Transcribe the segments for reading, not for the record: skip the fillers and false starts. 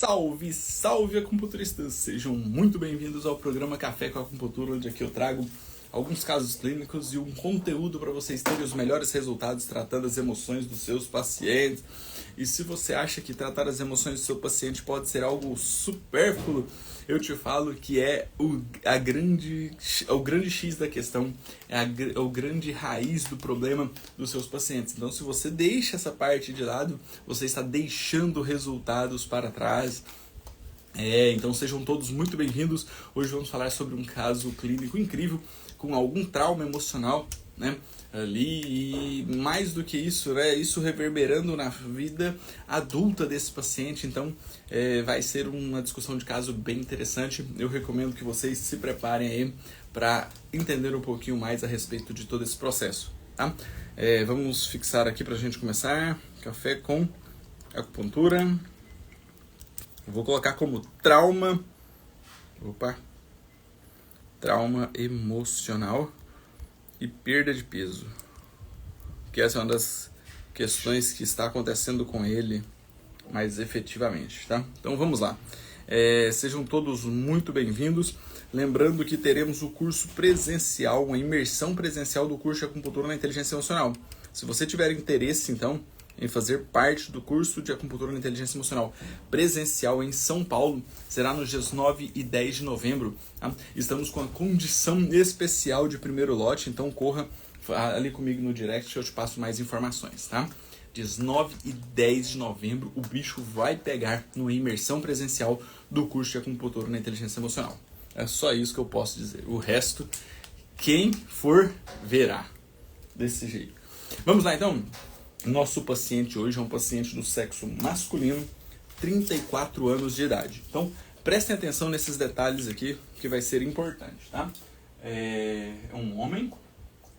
Salve, salve acupunturistas! Sejam muito bem-vindos ao programa Café com Acupuntura, onde aqui eu trago alguns casos clínicos e um conteúdo para vocês terem os melhores resultados tratando as emoções dos seus pacientes. E se você acha que tratar as emoções do seu paciente pode ser algo supérfluo, eu te falo que é o grande X da questão, é o grande raiz do problema dos seus pacientes. Então, se você deixa essa parte de lado, você está deixando resultados para trás. Então sejam todos muito bem-vindos. Hoje vamos falar sobre um caso clínico incrível, com algum trauma emocional, né? Ali, e mais do que isso, né? Isso reverberando na vida adulta desse paciente. Então vai ser uma discussão de caso bem interessante. Eu recomendo que vocês se preparem aí para entender um pouquinho mais a respeito de todo esse processo, tá? Vamos fixar aqui para a gente começar. Café com acupuntura. Eu vou colocar como trauma emocional e perda de peso, que essa é uma das questões que está acontecendo com ele mais efetivamente, tá? Então vamos lá. Sejam todos muito bem-vindos. Lembrando que teremos o curso presencial, uma imersão presencial do curso de acupuntura na inteligência emocional. Se você tiver interesse, então, em fazer parte do curso de acupuntura na inteligência emocional presencial em São Paulo, será nos dias 9 e 10 de novembro. Tá? Estamos com a condição especial de primeiro lote, então corra ali comigo no direct que eu te passo mais informações, tá? Dias 9 e 10 de novembro, o bicho vai pegar numa imersão presencial do curso de acupuntura na inteligência emocional. É só isso que eu posso dizer. O resto, quem for, verá. Desse jeito. Vamos lá, então. Nosso paciente hoje é um paciente do sexo masculino, 34 anos de idade. Então, prestem atenção nesses detalhes aqui, que vai ser importante, tá? É um homem,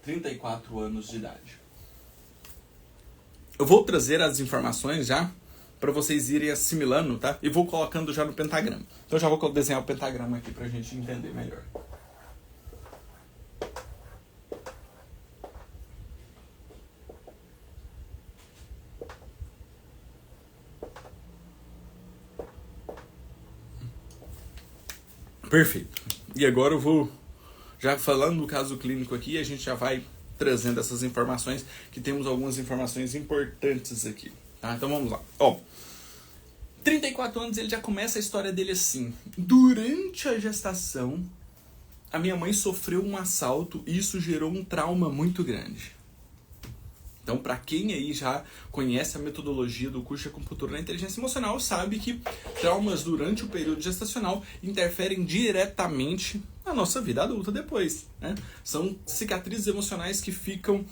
34 anos de idade. Eu vou trazer as informações já, para vocês irem assimilando, tá? E vou colocando já no pentagrama. Então, já vou desenhar o pentagrama aqui para a gente entender melhor. Perfeito. E agora eu vou, já falando do caso clínico aqui, a gente já vai trazendo essas informações, que temos algumas informações importantes aqui. Tá? Então vamos lá. 34 anos, ele já começa a história dele assim. Durante a gestação, a minha mãe sofreu um assalto e isso gerou um trauma muito grande. Então, para quem aí já conhece a metodologia do curso de acupuntura na inteligência emocional, sabe que traumas durante o período gestacional interferem diretamente na nossa vida adulta depois, né? São cicatrizes emocionais que ficam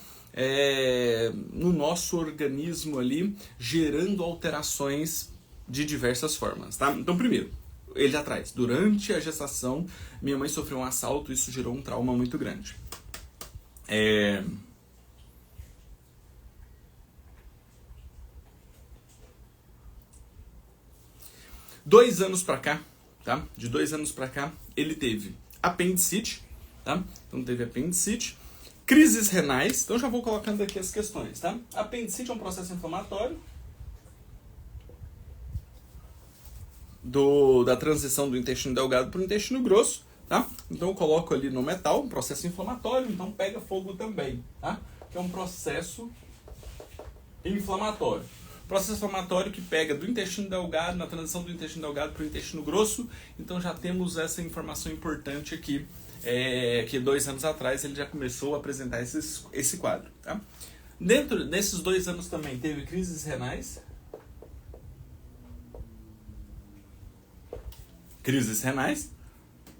no nosso organismo ali, gerando alterações de diversas formas, tá? Então, primeiro, ele já traz. Durante a gestação, minha mãe sofreu um assalto e isso gerou um trauma muito grande. 2 anos pra cá, tá? De 2 anos pra cá, ele teve apendicite, tá? Então teve apendicite, crises renais, então já vou colocando aqui as questões, tá? Apendicite é um processo inflamatório da transição do intestino delgado para o intestino grosso, tá? Então eu coloco ali no metal, um processo inflamatório, então pega fogo também, tá? Que é um processo inflamatório. Processo inflamatório que pega do intestino delgado, na transição do intestino delgado para o intestino grosso. Então já temos essa informação importante aqui, que 2 anos atrás ele já começou a apresentar esse quadro. Tá? Dentro desses 2 anos também teve crises renais.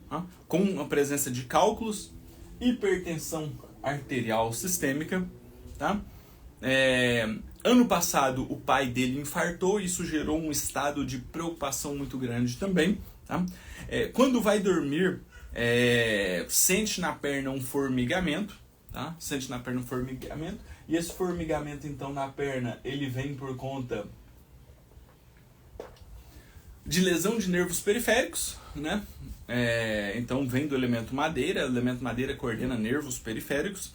Tá? Com a presença de cálculos, hipertensão arterial sistêmica, tá? Ano passado o pai dele infartou, isso gerou um estado de preocupação muito grande também, tá? Quando vai dormir, sente na perna um formigamento, tá? Sente na perna um formigamento, e esse formigamento então na perna, ele vem por conta de lesão de nervos periféricos, né? Então vem do elemento madeira, o elemento madeira coordena nervos periféricos.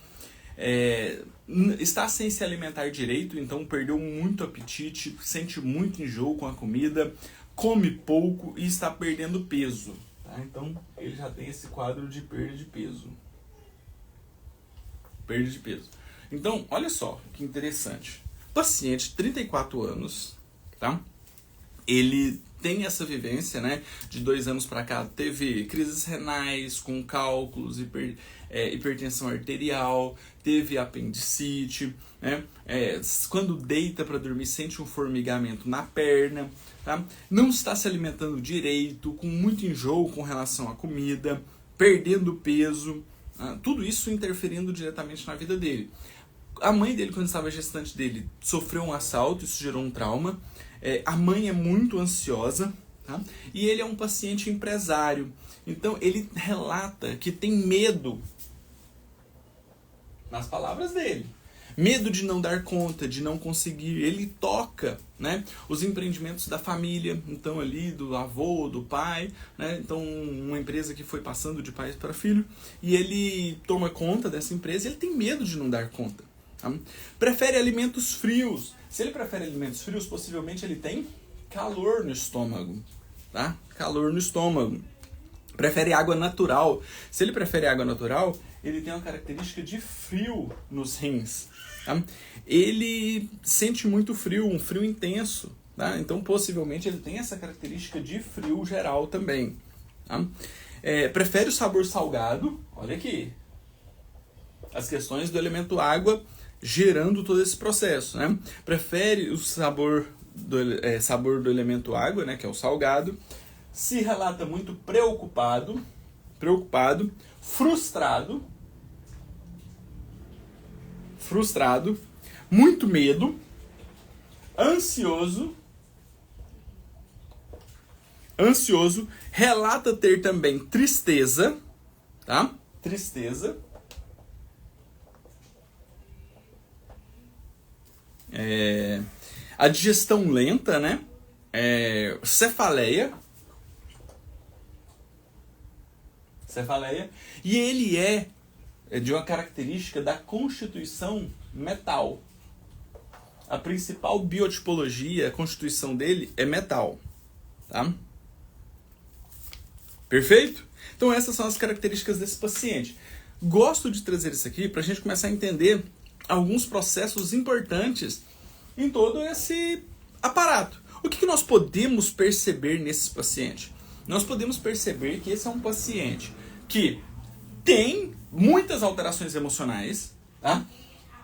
Está sem se alimentar direito, então perdeu muito apetite, sente muito enjoo com a comida, come pouco e está perdendo peso. Tá? Então, ele já tem esse quadro de perda de peso. Perda de peso. Então, olha só que interessante. Paciente, 34 anos, tá? Ele tem essa vivência, né? De 2 anos para cá, teve crises renais com cálculos, hipertensão arterial, teve apendicite, né? Quando deita para dormir, sente um formigamento na perna, tá? Não está se alimentando direito, com muito enjoo com relação à comida, perdendo peso, tudo isso interferindo diretamente na vida dele. A mãe dele, quando estava gestante dele, sofreu um assalto, isso gerou um trauma. A mãe é muito ansiosa, tá? E ele é um paciente empresário. Então, ele relata que tem medo, nas palavras dele. Medo de não dar conta, de não conseguir. Ele toca, né, os empreendimentos da família, então ali do avô, do pai, né, então uma empresa que foi passando de pai para filho, e ele toma conta dessa empresa e ele tem medo de não dar conta. Tá? Prefere alimentos frios. Se ele prefere alimentos frios, possivelmente ele tem calor no estômago, tá? Calor no estômago. Prefere água natural. Se ele prefere água natural, ele tem uma característica de frio nos rins. Tá? Ele sente muito frio, um frio intenso. Tá? Então, possivelmente, ele tem essa característica de frio geral também. Tá? Prefere o sabor salgado. Olha aqui. As questões do elemento água gerando todo esse processo. Né? Prefere o sabor do elemento água, né, que é o salgado. Se relata muito preocupado, frustrado, muito medo, ansioso, relata ter também tristeza, tá? Tristeza. A digestão lenta, né? Cefaleia. E ele é de uma característica da constituição metal. A principal biotipologia, a constituição dele é metal. Tá? Perfeito? Então essas são as características desse paciente. Gosto de trazer isso aqui para a gente começar a entender alguns processos importantes em todo esse aparato. O que nós podemos perceber nesse paciente? Nós podemos perceber que esse é um paciente que tem muitas alterações emocionais, tá?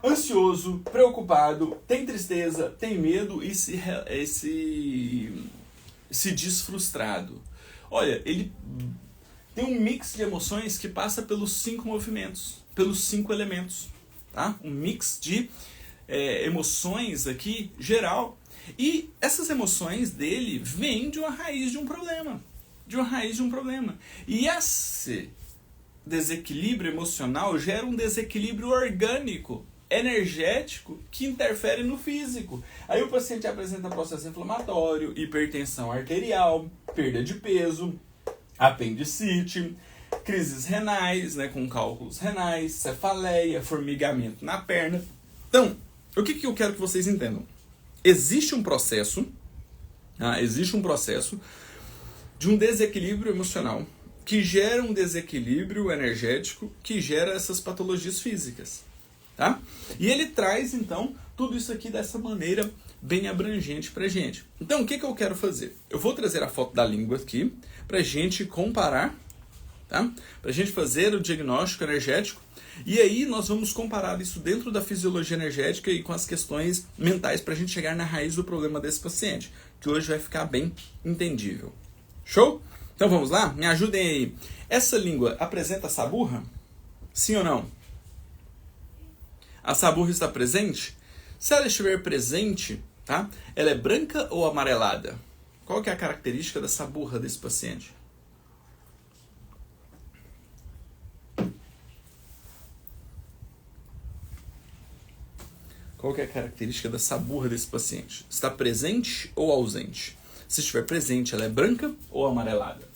Ansioso, preocupado, tem tristeza, tem medo e se diz frustrado. Olha, ele tem um mix de emoções que passa pelos 5 movimentos, pelos 5 elementos, tá? Um mix de emoções aqui geral. E essas emoções dele vêm de uma raiz de um problema. E esse desequilíbrio emocional gera um desequilíbrio orgânico, energético, que interfere no físico. Aí o paciente apresenta processo inflamatório, hipertensão arterial, perda de peso, apendicite, crises renais, né, com cálculos renais, cefaleia, formigamento na perna. Então, o que eu quero que vocês entendam? Existe um processo de um desequilíbrio emocional que gera um desequilíbrio energético que gera essas patologias físicas, tá? E ele traz, então, tudo isso aqui dessa maneira bem abrangente pra gente. Então, o que eu quero fazer? Eu vou trazer a foto da língua aqui pra gente comparar, tá? Pra gente fazer o diagnóstico energético. E aí nós vamos comparar isso dentro da fisiologia energética e com as questões mentais para a gente chegar na raiz do problema desse paciente, que hoje vai ficar bem entendível. Show? Então vamos lá? Me ajudem aí. Essa língua apresenta saburra? Sim ou não? A saburra está presente? Se ela estiver presente, tá? Ela é branca ou amarelada? Qual que é a característica da saburra desse paciente? Qual que é a característica da saburra desse paciente? Está presente ou ausente? Se estiver presente, ela é branca ou amarelada?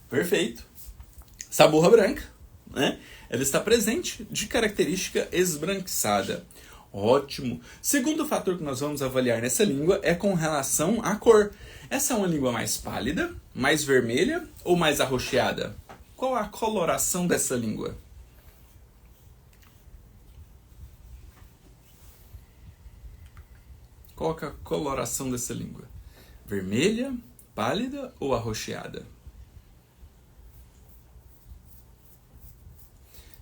Perfeito. Saburra branca, né? Ela está presente, de característica esbranquiçada. Ótimo. Segundo fator que nós vamos avaliar nessa língua é com relação à cor. Essa é uma língua mais pálida, mais vermelha ou mais arroxeada? Qual a coloração dessa língua? Qual é a coloração dessa língua? Vermelha, pálida ou arroxeada?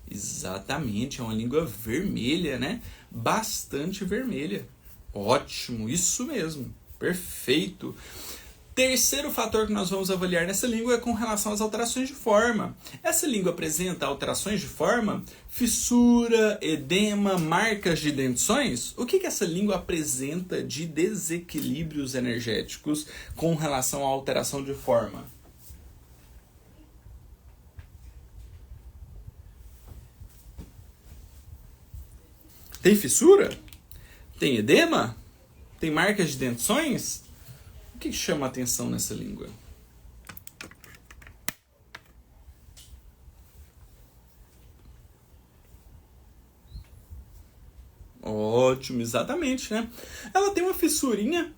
Exatamente, é uma língua vermelha, né? Bastante vermelha. Ótimo, isso mesmo. Perfeito. Terceiro fator que nós vamos avaliar nessa língua é com relação às alterações de forma. Essa língua apresenta alterações de forma, fissura, edema, marcas de dentições? O que essa língua apresenta de desequilíbrios energéticos com relação à alteração de forma? Tem fissura? Tem edema? Tem marcas de dentições? O que chama a atenção nessa língua? Ótimo, exatamente, né? Ela tem uma fissurinha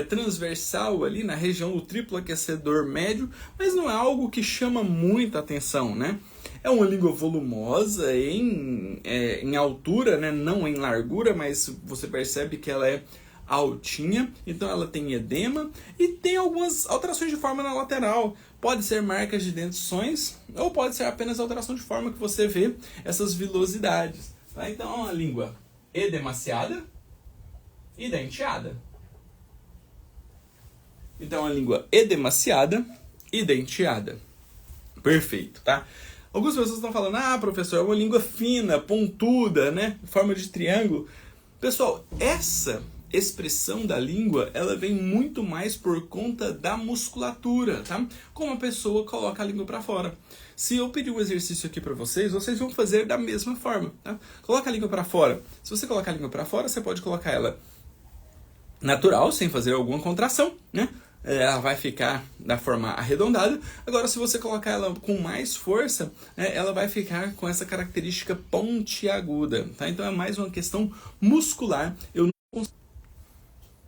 transversal ali na região do triplo aquecedor médio, mas não é algo que chama muita atenção, né? É uma língua volumosa em altura, né? Não em largura, mas você percebe que ela é altinha, então ela tem edema e tem algumas alterações de forma na lateral. Pode ser marcas de dentições ou pode ser apenas alteração de forma que você vê essas vilosidades. Tá? Então é uma língua edemaciada e denteada. Então é uma língua edemaciada e denteada. Perfeito, tá? Algumas pessoas estão falando, professor, é uma língua fina, pontuda, né? Forma de triângulo. Pessoal, essa expressão da língua, ela vem muito mais por conta da musculatura, tá? Como a pessoa coloca a língua para fora. Se eu pedir um exercício aqui para vocês, vocês vão fazer da mesma forma, tá? Coloca a língua para fora. Se você colocar a língua para fora, você pode colocar ela natural, sem fazer alguma contração, né? Ela vai ficar da forma arredondada. Agora, se você colocar ela com mais força, ela vai ficar com essa característica pontiaguda, tá? Então é mais uma questão muscular.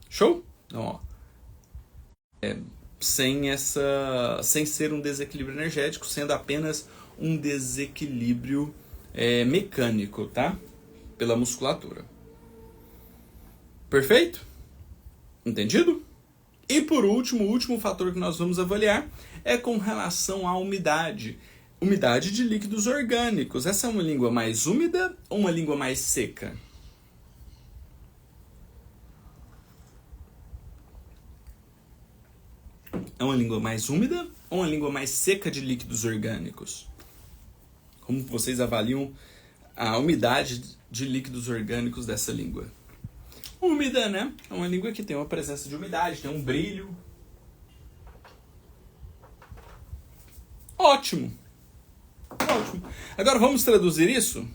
Show? Então, ó, sem ser um desequilíbrio energético, sendo apenas um desequilíbrio mecânico, tá? Pela musculatura. Perfeito? Entendido? E por último, o último fator que nós vamos avaliar é com relação à umidade. Umidade de líquidos orgânicos. Essa é uma língua mais úmida ou uma língua mais seca? É uma língua mais úmida ou uma língua mais seca de líquidos orgânicos? Como vocês avaliam a umidade de líquidos orgânicos dessa língua? Úmida, né? É uma língua que tem uma presença de umidade, tem um brilho. Ótimo. Ótimo. Agora vamos traduzir isso?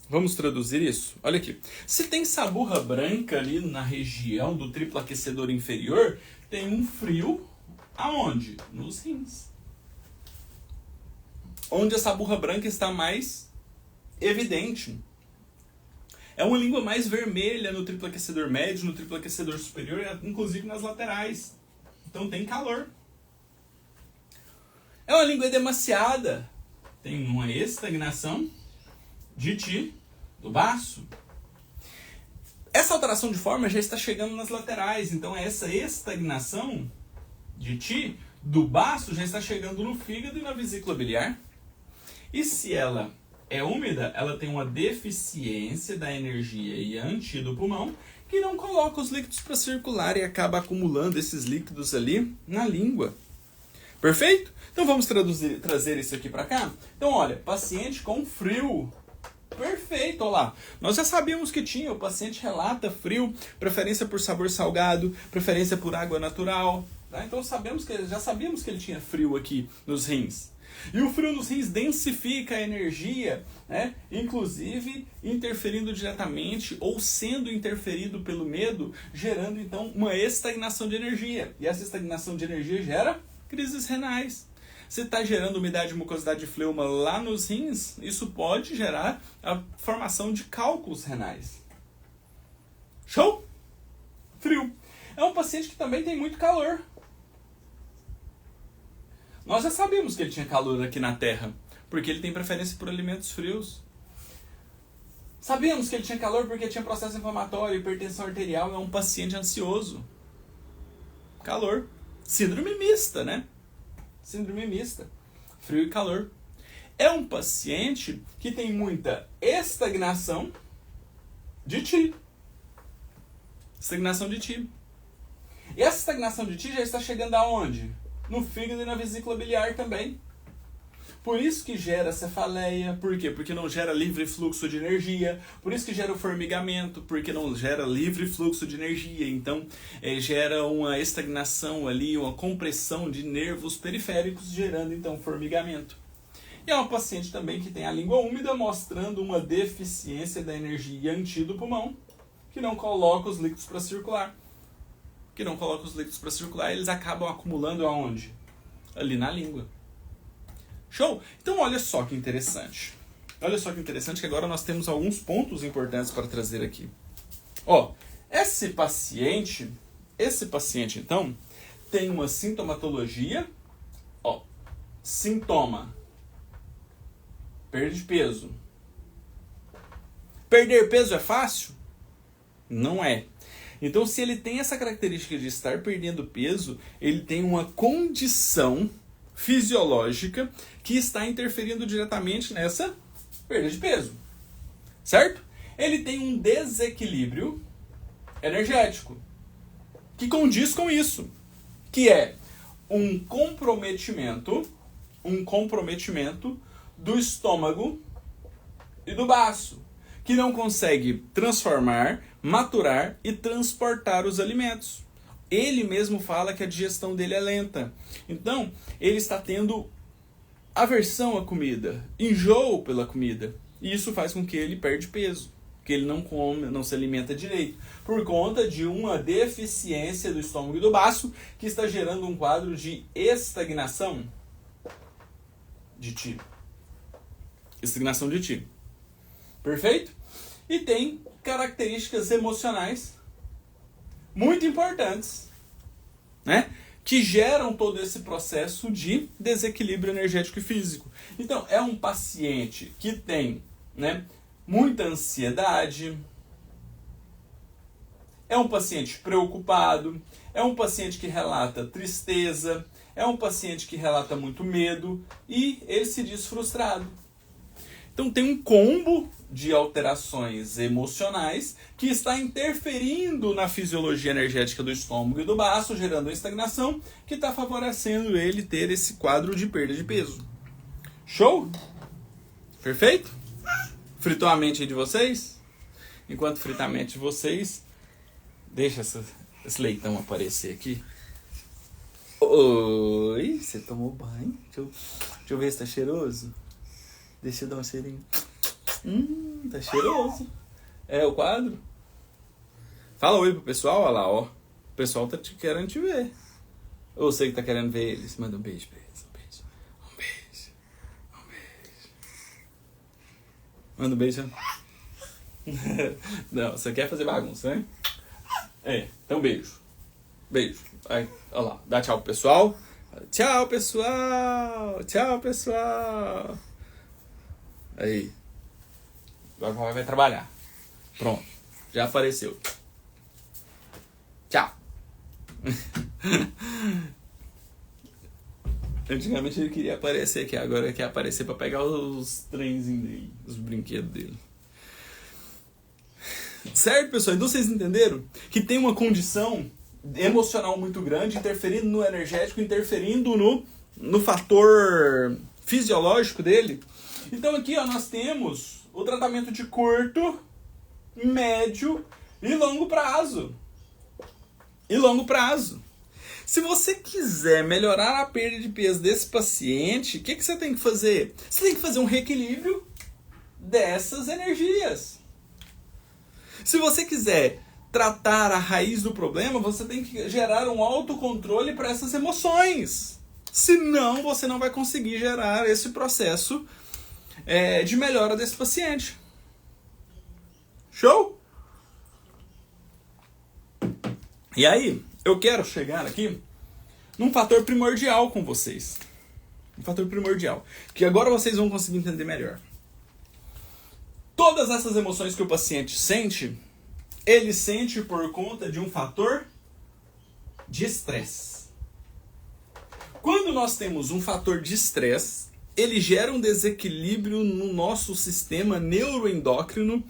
Vamos traduzir isso? Olha aqui. Se tem saburra branca ali na região do triplo aquecedor inferior, tem um frio aonde? Nos rins. Onde a saburra branca está mais evidente. É uma língua mais vermelha no triplo aquecedor médio, no triplo aquecedor superior, inclusive nas laterais. Então tem calor. É uma língua edemaciada. Tem uma estagnação de ti, do baço. Essa alteração de forma já está chegando nas laterais. Então essa estagnação de ti, do baço, já está chegando no fígado e na vesícula biliar. E se ela é úmida, ela tem uma deficiência da energia iante do pulmão que não coloca os líquidos para circular e acaba acumulando esses líquidos ali na língua. Perfeito? Então vamos trazer isso aqui para cá? Então olha, paciente com frio. Perfeito, olha lá. Nós já sabíamos que tinha, o paciente relata frio, preferência por sabor salgado, preferência por água natural. Tá? Então já sabíamos que ele tinha frio aqui nos rins. E o frio nos rins densifica a energia, né? Inclusive interferindo diretamente ou sendo interferido pelo medo, gerando então uma estagnação de energia. E essa estagnação de energia gera crises renais. Se está gerando umidade, mucosidade e fleuma lá nos rins, isso pode gerar a formação de cálculos renais. Show? Frio. É um paciente que também tem muito calor. Nós já sabíamos que ele tinha calor aqui na Terra, porque ele tem preferência por alimentos frios. Sabíamos que ele tinha calor porque tinha processo inflamatório, hipertensão arterial, é um paciente ansioso. Calor. Síndrome mista, né? Síndrome mista. Frio e calor. É um paciente que tem muita estagnação de Ti. Estagnação de Ti. E essa estagnação de Ti já está chegando aonde? No fígado e na vesícula biliar também. Por isso que gera cefaleia. Por quê? Porque não gera livre fluxo de energia. Por isso que gera o formigamento, porque não gera livre fluxo de energia. Então, gera uma estagnação ali, uma compressão de nervos periféricos, gerando então formigamento. E é uma paciente também que tem a língua úmida, mostrando uma deficiência da energia anti do pulmão, que não coloca os líquidos para circular. Eles acabam acumulando aonde? Ali na língua. Show? Então olha só que interessante. Que agora nós temos alguns pontos importantes para trazer aqui. Ó, esse paciente então, tem uma sintomatologia. Ó, sintoma. Perda de peso. Perder peso é fácil? Não é. Então, se ele tem essa característica de estar perdendo peso, ele tem uma condição fisiológica que está interferindo diretamente nessa perda de peso. Certo? Ele tem um desequilíbrio energético que condiz com isso, que é um comprometimento do estômago e do baço, que não consegue transformar, maturar e transportar os alimentos. Ele mesmo fala que a digestão dele é lenta. Então, ele está tendo aversão à comida, enjoo pela comida. E isso faz com que ele perde peso, que ele não come, não se alimenta direito, por conta de uma deficiência do estômago e do baço, que está gerando um quadro de estagnação de Ti. Estagnação de Ti. Perfeito? E tem características emocionais muito importantes, né? Que geram todo esse processo de desequilíbrio energético e físico. Então, é um paciente que tem, né, muita ansiedade, é um paciente preocupado, é um paciente que relata tristeza, é um paciente que relata muito medo e ele se diz frustrado. Então tem um combo de alterações emocionais que está interferindo na fisiologia energética do estômago e do baço, gerando uma estagnação que está favorecendo ele ter esse quadro de perda de peso. Show? Perfeito? Fritou a mente aí de vocês? Enquanto frita a mente de vocês, deixa esse leitão aparecer aqui. Oi, você tomou banho? Deixa eu ver se tá cheiroso. Deixa eu dar um cheirinho. Tá cheiroso. É o quadro? Fala oi pro pessoal, olha lá, ó. O pessoal tá querendo te ver. Ou você que tá querendo ver eles. Manda um beijo pra eles. Um beijo. Manda um beijo. Não, você quer fazer bagunça, né? Então beijo. Beijo. Aí, olha lá, dá tchau pro pessoal. Tchau, pessoal. Tchau, pessoal. Aí. Agora vai trabalhar. Pronto. Já apareceu. Tchau. Antigamente ele queria aparecer aqui. Agora ele quer aparecer pra pegar os trenzinhos dele. Os brinquedos dele. Certo, pessoal? Então vocês entenderam? Que tem uma condição emocional muito grande, interferindo no energético, interferindo no fator fisiológico dele. Então aqui, ó, nós temos o tratamento de curto, médio e longo prazo. Se você quiser melhorar a perda de peso desse paciente, o que você tem que fazer? Você tem que fazer um reequilíbrio dessas energias. Se você quiser tratar a raiz do problema, você tem que gerar um autocontrole para essas emoções. Senão você não vai conseguir gerar esse processo de melhora desse paciente. Show? E aí, eu quero chegar aqui num fator primordial com vocês. Um fator primordial. Que agora vocês vão conseguir entender melhor. Todas essas emoções que o paciente sente, ele sente por conta de um fator de estresse. Quando nós temos um fator de estresse, ele gera um desequilíbrio no nosso sistema neuroendócrino,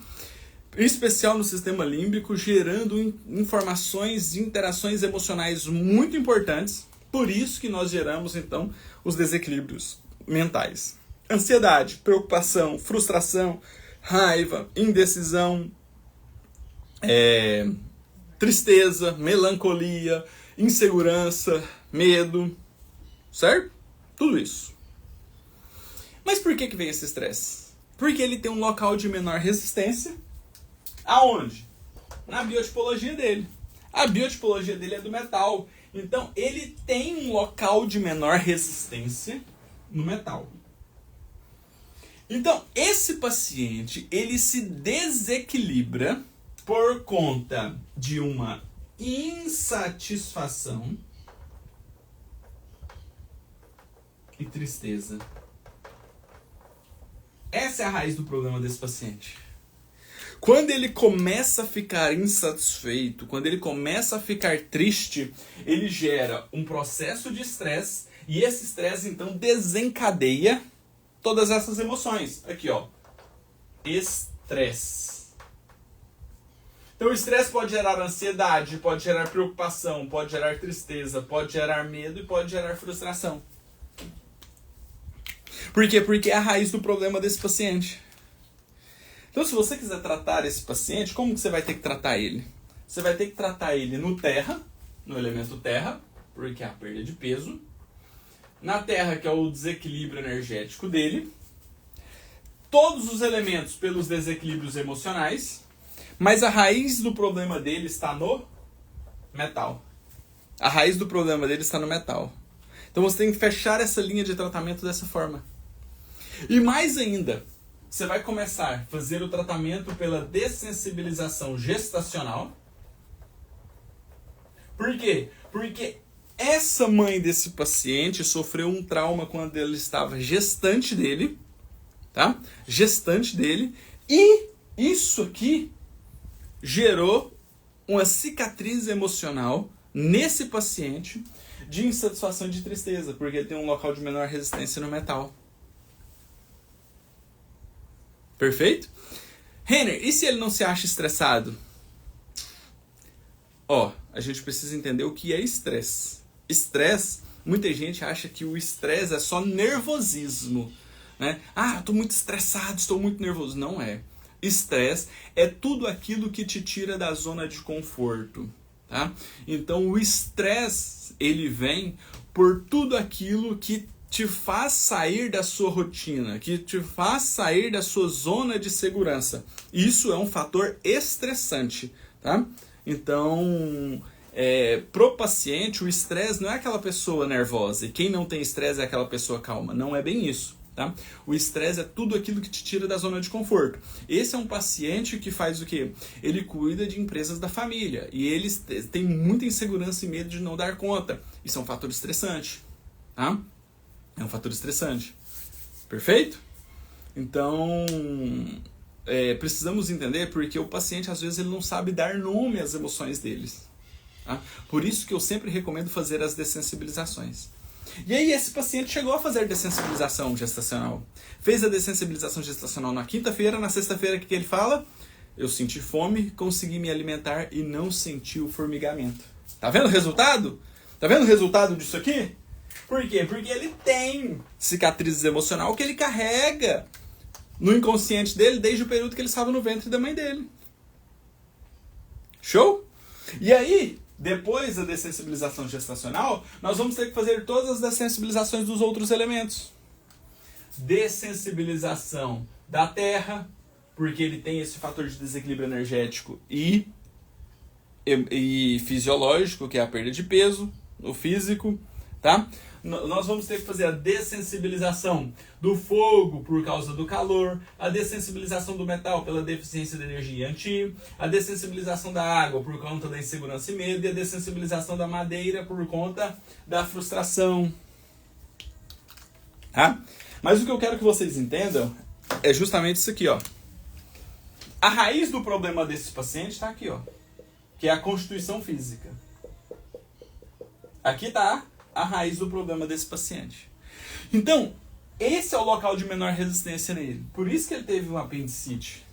em especial no sistema límbico, gerando informações e interações emocionais muito importantes. Por isso que nós geramos, então, os desequilíbrios mentais. Ansiedade, preocupação, frustração, raiva, indecisão, tristeza, melancolia, insegurança, medo, certo? Tudo isso. Mas por que vem esse estresse? Porque ele tem um local de menor resistência. Aonde? Na biotipologia dele. A biotipologia dele é do metal. Então, ele tem um local de menor resistência no metal. Então, esse paciente, ele se desequilibra por conta de uma insatisfação e tristeza. Essa é a raiz do problema desse paciente. Quando ele começa a ficar insatisfeito, quando ele começa a ficar triste, ele gera um processo de estresse e esse estresse então desencadeia todas essas emoções. Aqui, ó. Estresse. Então o estresse pode gerar ansiedade, pode gerar preocupação, pode gerar tristeza, pode gerar medo e pode gerar frustração. Por quê? Porque é a raiz do problema desse paciente. Então, se você quiser tratar esse paciente, como que você vai ter que tratar ele? Você vai ter que tratar ele no terra, no elemento terra, porque é a perda de peso. Na terra, que é o desequilíbrio energético dele. Todos os elementos pelos desequilíbrios emocionais. Mas a raiz do problema dele está no metal. A raiz do problema dele está no metal. Então você tem que fechar essa linha de tratamento dessa forma. E mais ainda, você vai começar a fazer o tratamento pela dessensibilização gestacional. Por quê? Porque essa mãe desse paciente sofreu um trauma quando ele estava gestante dele, tá? Gestante dele. E isso aqui gerou uma cicatriz emocional nesse paciente de insatisfação e de tristeza, porque ele tem um local de menor resistência no metal. Perfeito? Renner, e se ele não se acha estressado? A gente precisa entender o que é estresse. Estresse, muita gente acha que o estresse é só nervosismo, né? Eu tô muito estressado, estou muito nervoso. Não é. Estresse é tudo aquilo que te tira da zona de conforto, tá? Então o estresse, ele vem por tudo aquilo que te faz sair da sua rotina, que te faz sair da sua zona de segurança. Isso é um fator estressante, tá? Então, pro paciente, o estresse não é aquela pessoa nervosa, e quem não tem estresse é aquela pessoa calma. Não é bem isso, tá? O estresse é tudo aquilo que te tira da zona de conforto. Esse é um paciente que faz o quê? Ele cuida de empresas da família, e eles têm muita insegurança e medo de não dar conta. Isso é um fator estressante, tá? É um fator estressante. Perfeito? Então, precisamos entender porque o paciente, às vezes, ele não sabe dar nome às emoções deles. Tá? Por isso que eu sempre recomendo fazer as dessensibilizações. E aí, esse paciente chegou a fazer dessensibilização gestacional. Fez a dessensibilização gestacional na quinta-feira, na sexta-feira, o que ele fala? Eu senti fome, consegui me alimentar e não senti o formigamento. Tá vendo o resultado? Tá vendo o resultado disso aqui? Por quê? Porque ele tem cicatrizes emocionais que ele carrega no inconsciente dele desde o período que ele estava no ventre da mãe dele. Show? E aí, depois da dessensibilização gestacional, nós vamos ter que fazer todas as dessensibilizações dos outros elementos. Dessensibilização da terra, porque ele tem esse fator de desequilíbrio energético e fisiológico, que é a perda de peso, no físico. tá? Nós vamos ter que fazer a dessensibilização do fogo por causa do calor, a dessensibilização do metal pela deficiência de energia anti, a dessensibilização da água por conta da insegurança e medo, e a dessensibilização da madeira por conta da frustração. Tá? Mas o que eu quero que vocês entendam é justamente isso aqui, ó. A raiz do problema desse paciente está aqui, ó, que é a constituição física. Aqui está a raiz do problema desse paciente. Então, esse é o local de menor resistência nele. Por isso que ele teve uma apendicite.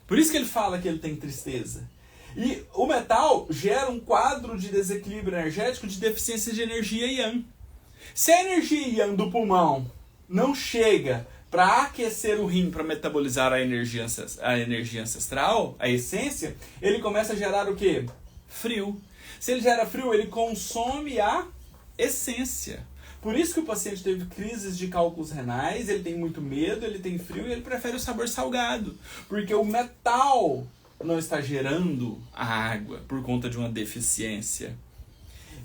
Por isso que ele fala que ele tem tristeza. E o metal gera um quadro de desequilíbrio energético de deficiência de energia yang. Se a energia yang do pulmão não chega para aquecer o rim, para metabolizar a energia ancestral, a essência, ele começa a gerar o quê? Frio. Se ele gera frio, ele consome a essência. Por isso que o paciente teve crises de cálculos renais, ele tem muito medo, ele tem frio e ele prefere o sabor salgado. Porque o metal não está gerando a água por conta de uma deficiência.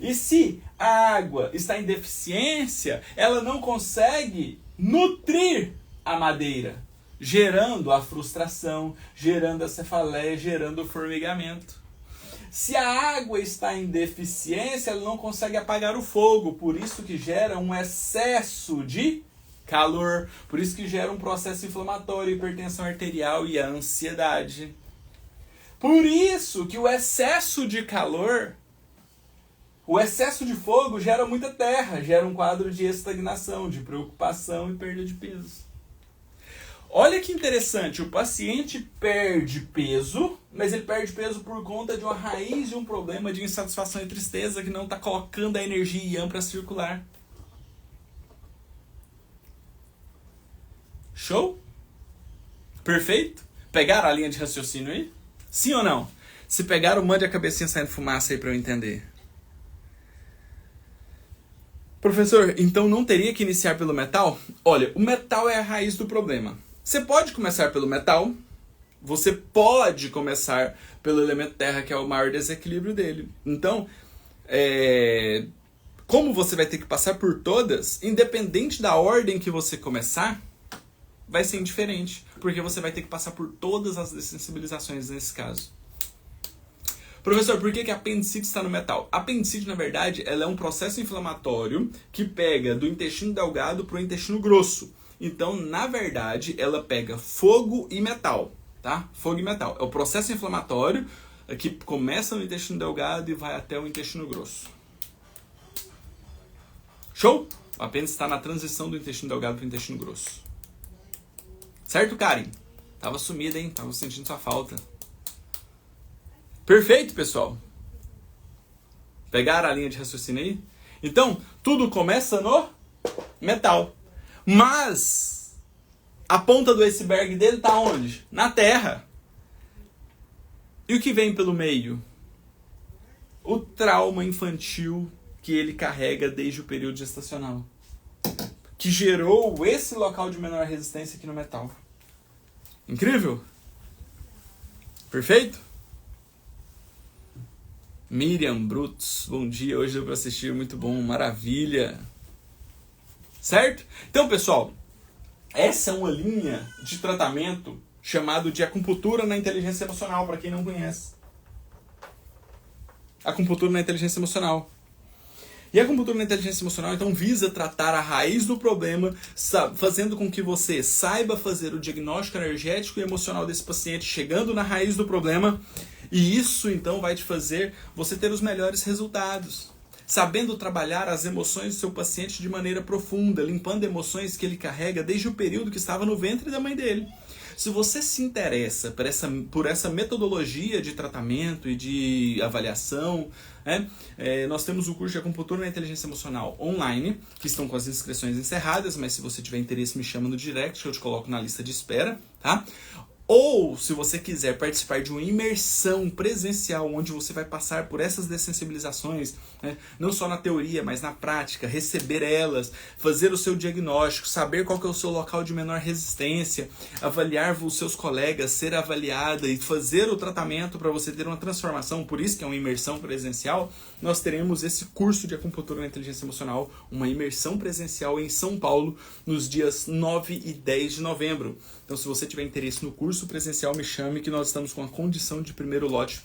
E se a água está em deficiência, ela não consegue nutrir a madeira, gerando a frustração, gerando a cefaleia, gerando o formigamento. Se a água está em deficiência, ela não consegue apagar o fogo, por isso que gera um excesso de calor, por isso que gera um processo inflamatório, hipertensão arterial e a ansiedade. Por isso que o excesso de calor, o excesso de fogo gera muita terra, gera um quadro de estagnação, de preocupação e perda de peso. Olha que interessante, o paciente perde peso, mas ele perde peso por conta de uma raiz de um problema de insatisfação e tristeza que não está colocando a energia yang para circular. Show? Perfeito? Pegaram a linha de raciocínio aí? Sim ou não? Se pegaram, mande a cabecinha saindo fumaça aí para eu entender. Professor, então não teria que iniciar pelo metal? Olha, o metal é a raiz do problema. Você pode começar pelo metal, você pode começar pelo elemento terra, que é o maior desequilíbrio dele. Então, como você vai ter que passar por todas, independente da ordem que você começar, vai ser indiferente, porque você vai ter que passar por todas as dessensibilizações nesse caso. Professor, por que a apendicite está no metal? A apendicite, na verdade, ela é um processo inflamatório que pega do intestino delgado para o intestino grosso. Então, na verdade, ela pega fogo e metal, tá? Fogo e metal. É o processo inflamatório que começa no intestino delgado e vai até o intestino grosso. Show? O apêndice está na transição do intestino delgado para o intestino grosso. Certo, Karen? Tava sumida, hein? Tava sentindo sua falta. Perfeito, pessoal. Pegaram a linha de raciocínio aí? Então, tudo começa no metal. Mas a ponta do iceberg dele está onde? Na Terra. E o que vem pelo meio? O trauma infantil que ele carrega desde o período gestacional, que gerou esse local de menor resistência aqui no metal. Incrível? Perfeito? Miriam Brutos, bom dia, hoje deu para assistir, muito bom, maravilha. Certo? Então, pessoal, essa é uma linha de tratamento chamado de acupuntura na inteligência emocional, para quem não conhece. Acupuntura na inteligência emocional. E a acupuntura na inteligência emocional, então, visa tratar a raiz do problema, fazendo com que você saiba fazer o diagnóstico energético e emocional desse paciente, chegando na raiz do problema, e isso, então, vai te fazer você ter os melhores resultados. Sabendo trabalhar as emoções do seu paciente de maneira profunda, limpando emoções que ele carrega desde o período que estava no ventre da mãe dele. Se você se interessa por essa metodologia de tratamento e de avaliação, nós temos o curso de acupuntura na inteligência emocional online, que estão com as inscrições encerradas, mas se você tiver interesse, me chama no direct, que eu te coloco na lista de espera, tá? Ou, se você quiser participar de uma imersão presencial, onde você vai passar por essas dessensibilizações, né, não só na teoria, mas na prática, receber elas, fazer o seu diagnóstico, saber qual que é o seu local de menor resistência, avaliar os seus colegas, ser avaliada e fazer o tratamento para você ter uma transformação, por isso que é uma imersão presencial, nós teremos esse curso de acupuntura na inteligência emocional, uma imersão presencial em São Paulo, nos dias 9 e 10 de novembro. Então, se você tiver interesse no curso presencial, me chame que nós estamos com a condição de primeiro lote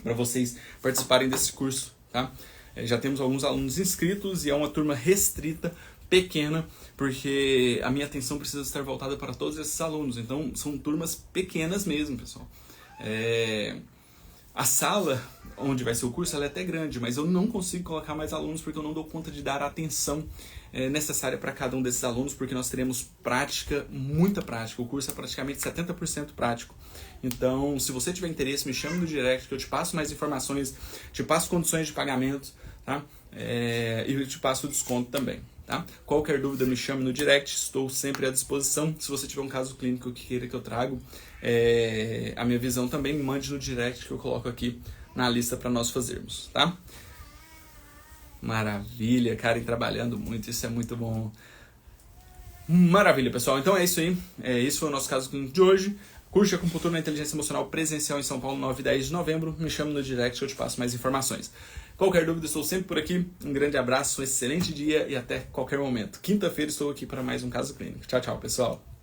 para vocês participarem desse curso, tá? Já temos alguns alunos inscritos e é uma turma restrita, pequena, porque a minha atenção precisa estar voltada para todos esses alunos. Então, são turmas pequenas mesmo, pessoal. A sala onde vai ser o curso ela é até grande, mas eu não consigo colocar mais alunos porque eu não dou conta de dar a atenção necessária para cada um desses alunos, porque nós teremos prática, muita prática. O curso é praticamente 70% prático. Então, se você tiver interesse, me chame no direct que eu te passo mais informações, te passo condições de pagamento, tá? E eu te passo o desconto também. Tá? Qualquer dúvida me chame no direct, estou sempre à disposição. Se você tiver um caso clínico que queira que eu trago a minha visão também, me mande no direct que eu coloco aqui na lista para nós fazermos, tá? Maravilha, Karen trabalhando muito, isso é muito bom. Maravilha, pessoal, então é isso aí, esse foi o nosso caso clínico de hoje. Curso de acupuntura na inteligência emocional presencial em São Paulo, 9 e 10 de novembro. Me chame no direct que eu te passo mais informações. Qualquer dúvida, estou sempre por aqui. Um grande abraço, um excelente dia e até qualquer momento. Quinta-feira estou aqui para mais um caso clínico. Tchau, tchau, pessoal.